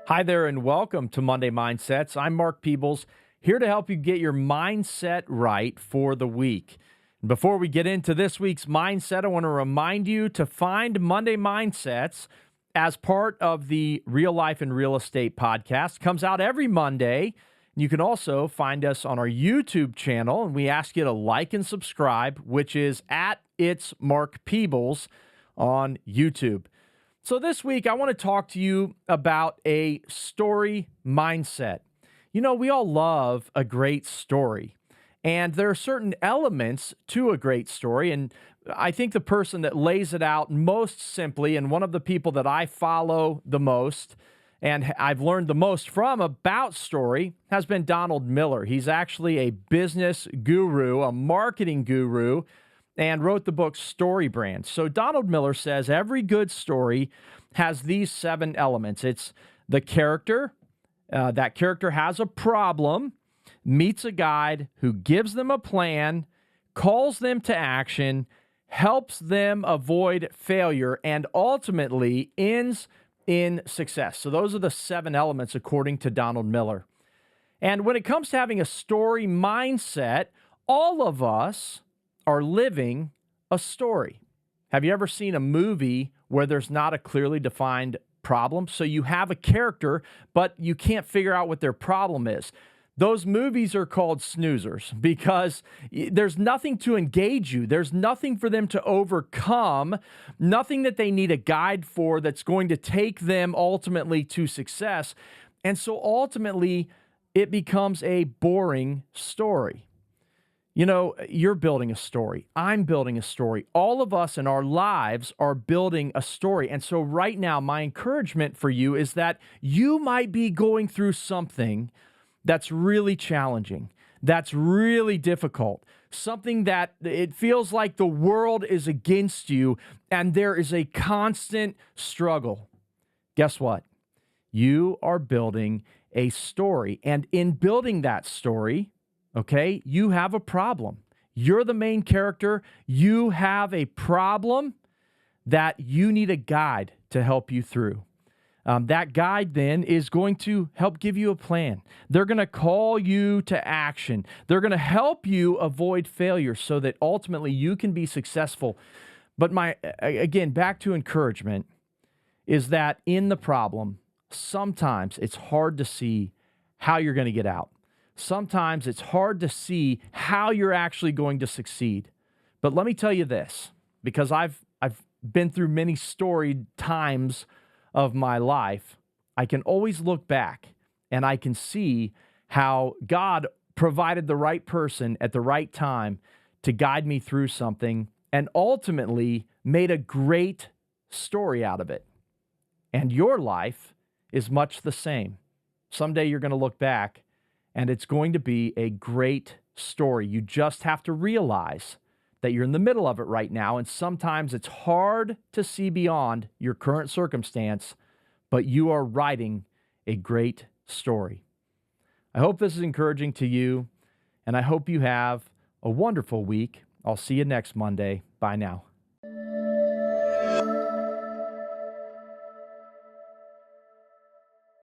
Hi there and welcome to Monday Mindsets. I'm Mark Peebles, here to help you get your mindset right for the week. Before we get into this week's mindset, I want to remind you to find Monday Mindsets as part of the Real Life and Real Estate podcast. Comes out every Monday. You can also find us on our YouTube channel, and we ask you to like and subscribe, which is at It's Mark Peebles on YouTube. So this week, I want to talk to you about a story mindset. You know, we all love a great story, and there are certain elements to a great story, and I think the person that lays it out most simply, and one of the people that I follow the most, and I've learned the most from about story, has been Donald Miller. He's actually a business guru, a marketing guru, and wrote the book Story Brand. So Donald Miller says every good story has these 7 elements. It's the character. That character has a problem, meets a guide who gives them a plan, calls them to action, helps them avoid failure, and ultimately ends in success. So those are the 7 elements according to Donald Miller. And when it comes to having a story mindset, all of us are living a story. Have you ever seen a movie where there's not a clearly defined problem? So you have a character, but you can't figure out what their problem is. Those movies are called snoozers because there's nothing to engage you. There's nothing for them to overcome, nothing that they need a guide for that's going to take them ultimately to success. And so ultimately, it becomes a boring story. You know, you're building a story. I'm building a story. All of us in our lives are building a story. And so right now, my encouragement for you is that you might be going through something that's really challenging, that's really difficult, something that it feels like the world is against you and there is a constant struggle. Guess what? You are building a story. And in building that story, okay, you have a problem. You're the main character. You have a problem that you need a guide to help you through. That guide then is going to help give you a plan. They're going to call you to action. They're going to help you avoid failure so that ultimately you can be successful. But again, back to encouragement is that in the problem, sometimes it's hard to see how you're going to get out. Sometimes it's hard to see how you're actually going to succeed. But let me tell you this, because I've been through many storied times of my life, I can always look back and I can see how God provided the right person at the right time to guide me through something and ultimately made a great story out of it. And your life is much the same. Someday you're going to look back and it's going to be a great story. You just have to realize that you're in the middle of it right now, and sometimes it's hard to see beyond your current circumstance, but you are writing a great story. I hope this is encouraging to you, and I hope you have a wonderful week. I'll see you next Monday. Bye now.